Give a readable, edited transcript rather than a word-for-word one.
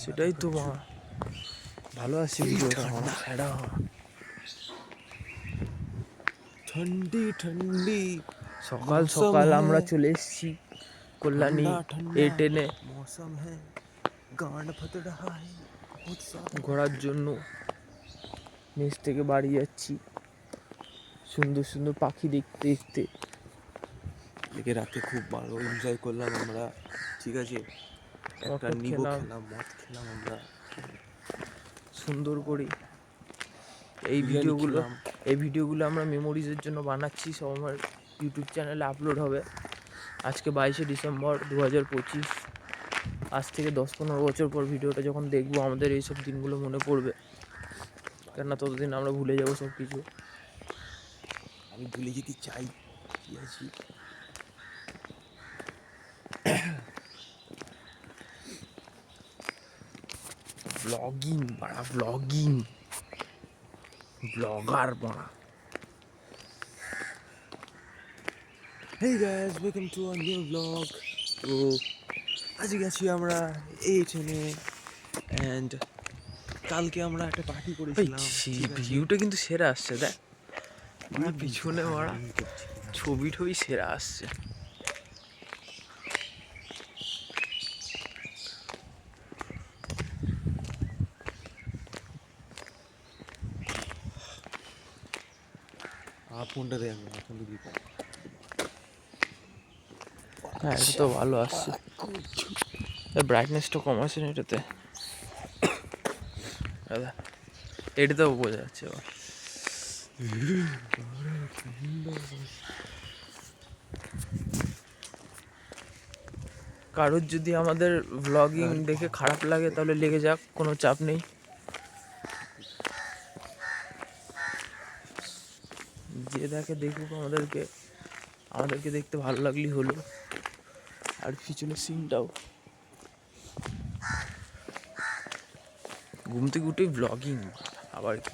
সেটাই তো মা, ভালো আছে ভিডিওটা, অনেক ছেড়া ठंडी ठंडी সকাল সকাল আমরা চলে এসেছি কল্যাণী A10-এ मौसम है गांड फट रहा है बहुत ज्यादा ঘোরার জন্য। নিচ থেকে বাড়ি যাচ্ছি সুন্দর সুন্দর পাখি দেখতে দেখতে। लेकिन রাতে খুব ভালো এনজয় করলাম আমরা, ঠিক আছে, একটা মদ নিবো খেলাম খেলাম, মদ খেলাম আমরা সুন্দর করে। বিরিয়ানি খেলাম। এই ভিডিওগুলো আমরা মেমোরিজের জন্য বানাচ্ছি, সব আমার ইউটিউব চ্যানেলে আপলোড হবে। আজকে 22শে ডিসেম্বর 2025। আজ থেকে 10-15 বছর পর ভিডিওটা যখন দেখবো আমাদের এইসব দিনগুলো মনে পড়বে, কেননা ততদিন আমরা ভুলে যাবো সব কিছু। আমি ভুলে যেতে চাই কি আছি। ব্লগিং বাড়া, ব্লগিং ব্লগার বাড়া। Hey guys, welcome to a new vlog. তো আজকে গেছি আমরা A10-এ অ্যান্ড কালকে আমরা একটা পার্টি করেছিলাম। ভিউটা কিন্তু সেরা আসছে, দেখ পিছনে মারা ছবি টবি সেরা আসছে। ফোনটা দেখ, ফোনটা দিই। হ্যাঁ, এটা তো ভালো আসছে, ব্রাইটনেসটা কম আছে না এটাতে, এটাতেও বোঝা যাচ্ছে। কারোর যদি আমাদের ভ্লগিং দেখে খারাপ লাগে তাহলে লেগে যাক, কোনো চাপ নেই। যে দেখে দেখুক, আমাদেরকে দেখতে ভালো লাগলেই হলো। আর পিছনের সিনটাও, ঘুম থেকে উঠেই ভ্লগিং আবার কি।